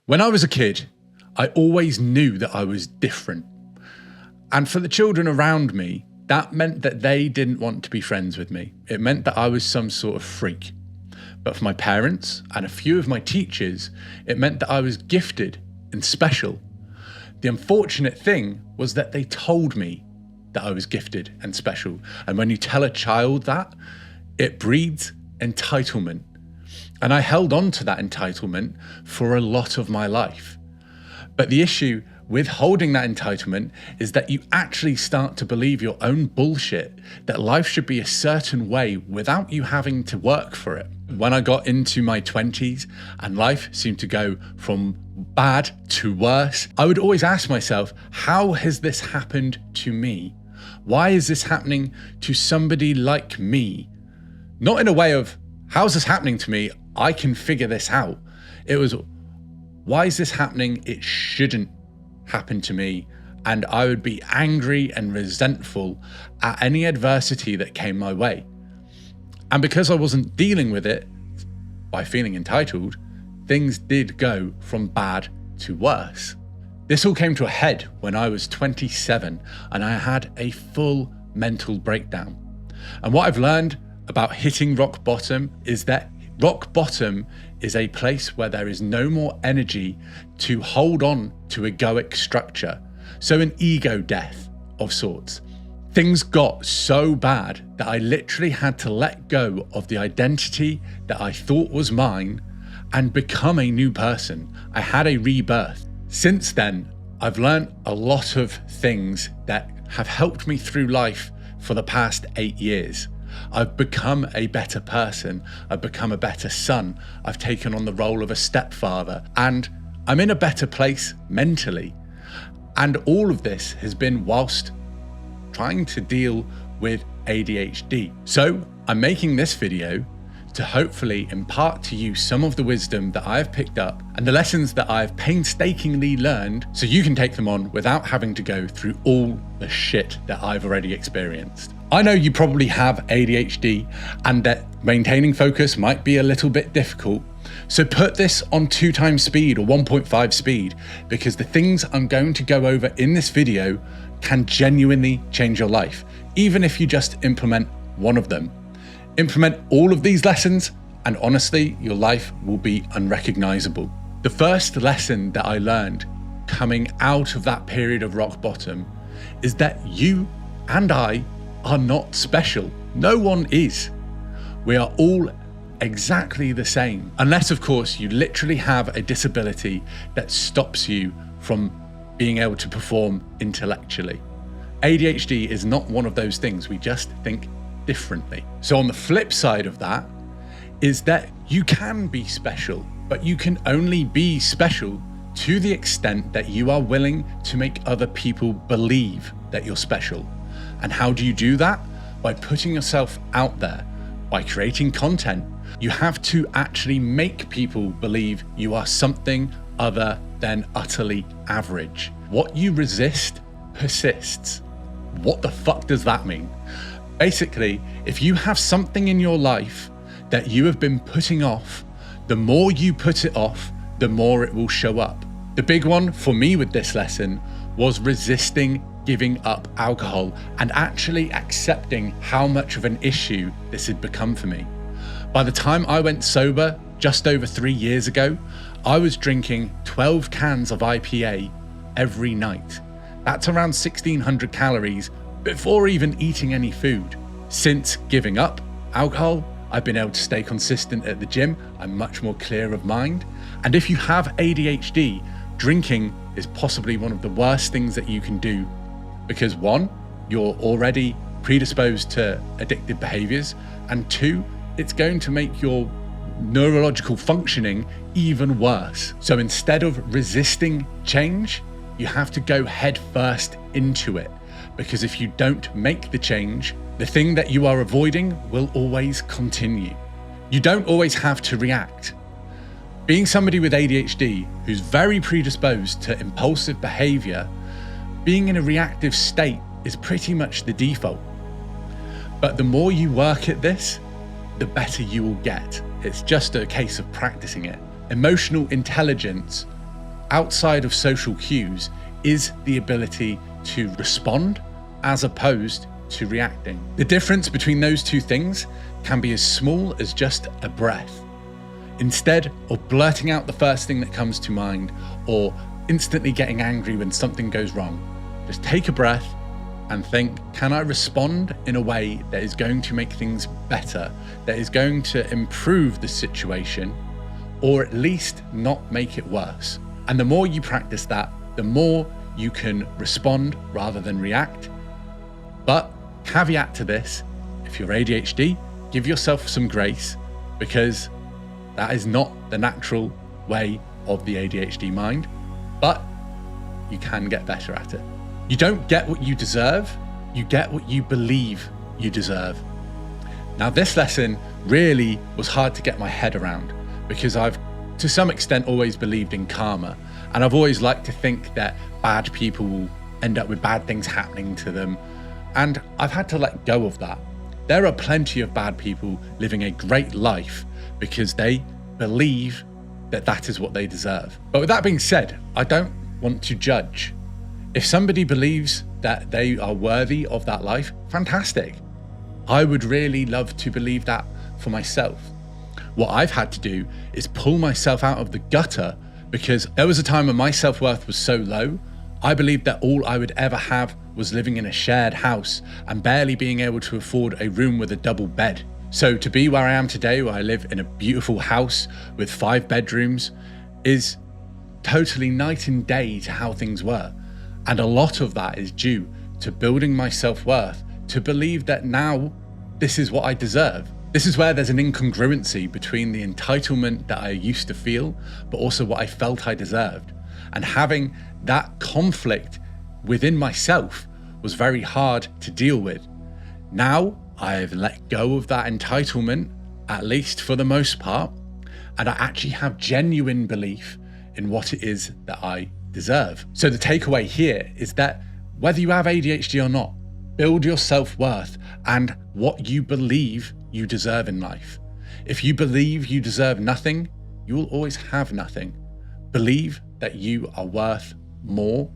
When I was a kid, I always knew that I was different. And for the children around me, that meant that they didn't want to be friends with me. It meant that I was some sort of freak. But for my parents and a few of my teachers, it meant that I was gifted and special. The unfortunate thing was that they told me that I was gifted and special. And when you tell a child that, it breeds entitlement. And I held on to that entitlement for a lot of my life. But the issue with holding that entitlement is that you actually start to believe your own bullshit, that life should be a certain way without you having to work for it. When I got into my 20s and life seemed to go from bad to worse, I would always ask myself, how has this happened to me? Why is this happening to somebody like me? Not in a way of, how's this happening to me? I can figure this out. It was, why is this happening? It shouldn't happen to me. And I would be angry and resentful at any adversity that came my way. And because I wasn't dealing with it by feeling entitled, things did go from bad to worse. This all came to a head when I was 27 and I had a full mental breakdown. And what I've learned about hitting rock bottom is that rock bottom is a place where there is no more energy to hold on to egoic structure. So an ego death of sorts. Things got so bad that I literally had to let go of the identity that I thought was mine and become a new person. I had a rebirth. Since then, I've learned a lot of things that have helped me through life for the past 8 years. I've become a better person. I've become a better son. I've taken on the role of a stepfather, and I'm in a better place mentally. And all of this has been whilst trying to deal with ADHD. So I'm making this video to hopefully impart to you some of the wisdom that I've picked up and the lessons that I've painstakingly learned so you can take them on without having to go through all the shit that I've already experienced. I know you probably have ADHD and that maintaining focus might be a little bit difficult. So put this on 2 times speed or 1.5 speed, because the things I'm going to go over in this video can genuinely change your life, even if you just implement one of them. Implement all of these lessons and honestly, your life will be unrecognizable. The first lesson that I learned coming out of that period of rock bottom is that you and I are not special. No one is. We are all exactly the same. Unless, of course, you literally have a disability that stops you from being able to perform intellectually. ADHD is not one of those things. We just think differently. So on the flip side of that is that you can be special, but you can only be special to the extent that you are willing to make other people believe that you're special. And how do you do that? By putting yourself out there, by creating content. You have to actually make people believe you are something other than utterly average. What you resist persists. What the fuck does that mean? Basically, if you have something in your life that you have been putting off, the more you put it off, the more it will show up. The big one for me with this lesson was resisting giving up alcohol and actually accepting how much of an issue this had become for me. By the time I went sober just over 3 years ago, I was drinking 12 cans of IPA every night. That's around 1,600 calories before even eating any food. Since giving up alcohol, I've been able to stay consistent at the gym. I'm much more clear of mind. And if you have ADHD, drinking is possibly one of the worst things that you can do, because 1, you're already predisposed to addictive behaviors, and 2, it's going to make your neurological functioning even worse. So instead of resisting change, you have to go head first into it, because if you don't make the change, the thing that you are avoiding will always continue. You don't always have to react. Being somebody with ADHD who's very predisposed to impulsive behavior, being in a reactive state is pretty much the default. But the more you work at this, the better you will get. It's just a case of practicing it. Emotional intelligence outside of social cues is the ability to respond as opposed to reacting. The difference between those two things can be as small as just a breath. Instead of blurting out the first thing that comes to mind or instantly getting angry when something goes wrong, just take a breath and think, can I respond in a way that is going to make things better, that is going to improve the situation, or at least not make it worse? And the more you practice that, the more you can respond rather than react. But caveat to this, if you're ADHD, give yourself some grace, because that is not the natural way of the ADHD mind, but you can get better at it. You don't get what you deserve, you get what you believe you deserve. Now, this lesson really was hard to get my head around because I've, to some extent, always believed in karma. And I've always liked to think that bad people will end up with bad things happening to them. And I've had to let go of that. There are plenty of bad people living a great life because they believe that that is what they deserve. But with that being said, I don't want to judge. If somebody believes that they are worthy of that life, fantastic. I would really love to believe that for myself. What I've had to do is pull myself out of the gutter, because there was a time when my self-worth was so low, I believed that all I would ever have was living in a shared house and barely being able to afford a room with a double bed. So to be where I am today, where I live in a beautiful house with 5 bedrooms, is totally night and day to how things were. And a lot of that is due to building my self-worth to believe that now this is what I deserve. This is where there's an incongruency between the entitlement that I used to feel, but also what I felt I deserved. And having that conflict within myself was very hard to deal with. Now I've let go of that entitlement, at least for the most part, and I actually have genuine belief in what it is that I deserve. So the takeaway here is that whether you have ADHD or not, build your self-worth and what you believe you deserve in life. If you believe you deserve nothing, you will always have nothing. Believe that you are worth more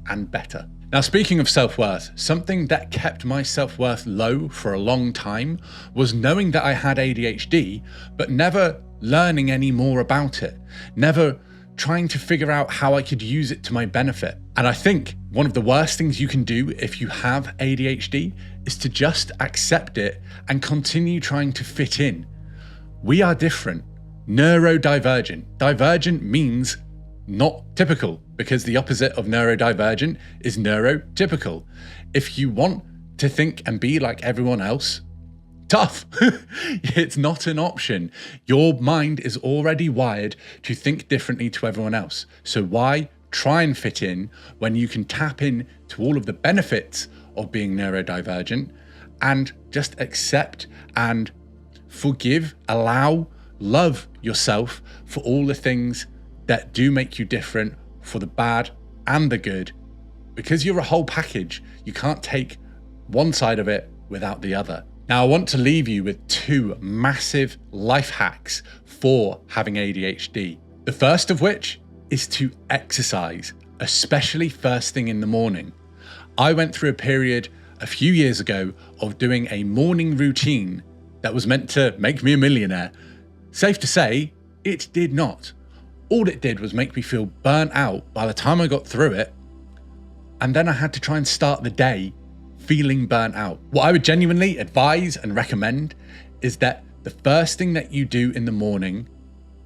and better. Now, speaking of self-worth, something that kept my self-worth low for a long time was knowing that I had ADHD, but never learning any more about it, never trying to figure out how I could use it to my benefit. And I think one of the worst things you can do if you have ADHD is to just accept it and continue trying to fit in. We are different, neurodivergent. Divergent means not typical, because the opposite of neurodivergent is neurotypical. If you want to think and be like everyone else, tough. It's not an option. Your mind is already wired to think differently to everyone else. So why try and fit in when you can tap in to all of the benefits of being neurodivergent and just accept and forgive, allow, love yourself for all the things that do make you different, for the bad and the good, because you're a whole package. You can't take one side of it without the other. Now, I want to leave you with 2 massive life hacks for having ADHD. The first of which is to exercise, especially first thing in the morning. I went through a period a few years ago of doing a morning routine that was meant to make me a millionaire. Safe to say, it did not. All it did was make me feel burnt out by the time I got through it, and then I had to try and start the day feeling burnt out. What I would genuinely advise and recommend is that the first thing that you do in the morning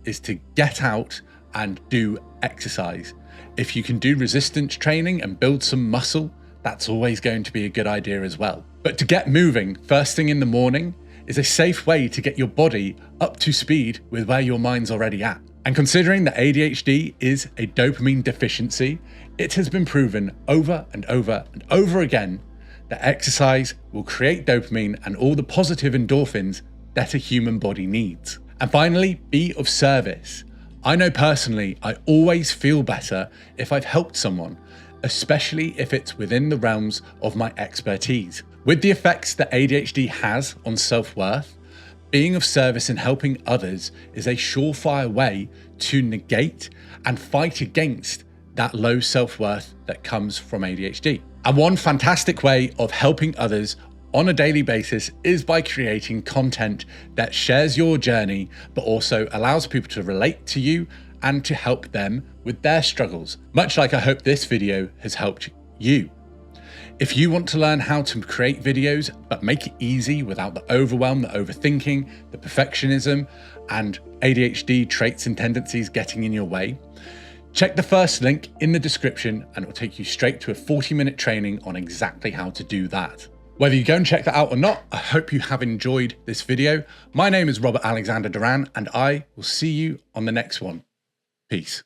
is to get out and do exercise. If you can do resistance training and build some muscle, that's always going to be a good idea as well. But to get moving first thing in the morning is a safe way to get your body up to speed with where your mind's already at. And considering that ADHD is a dopamine deficiency, it has been proven over and over and over again that exercise will create dopamine and all the positive endorphins that a human body needs. And finally, be of service. I know personally, I always feel better if I've helped someone, especially if it's within the realms of my expertise. With the effects that ADHD has on self-worth, being of service and helping others is a surefire way to negate and fight against that low self-worth that comes from ADHD. And one fantastic way of helping others on a daily basis is by creating content that shares your journey, but also allows people to relate to you and to help them with their struggles, much like I hope this video has helped you. If you want to learn how to create videos, but make it easy without the overwhelm, the overthinking, the perfectionism, and ADHD traits and tendencies getting in your way, check the first link in the description and it will take you straight to a 40-minute training on exactly how to do that. Whether you go and check that out or not, I hope you have enjoyed this video. My name is Robert Alexander Duran and I will see you on the next one. Peace.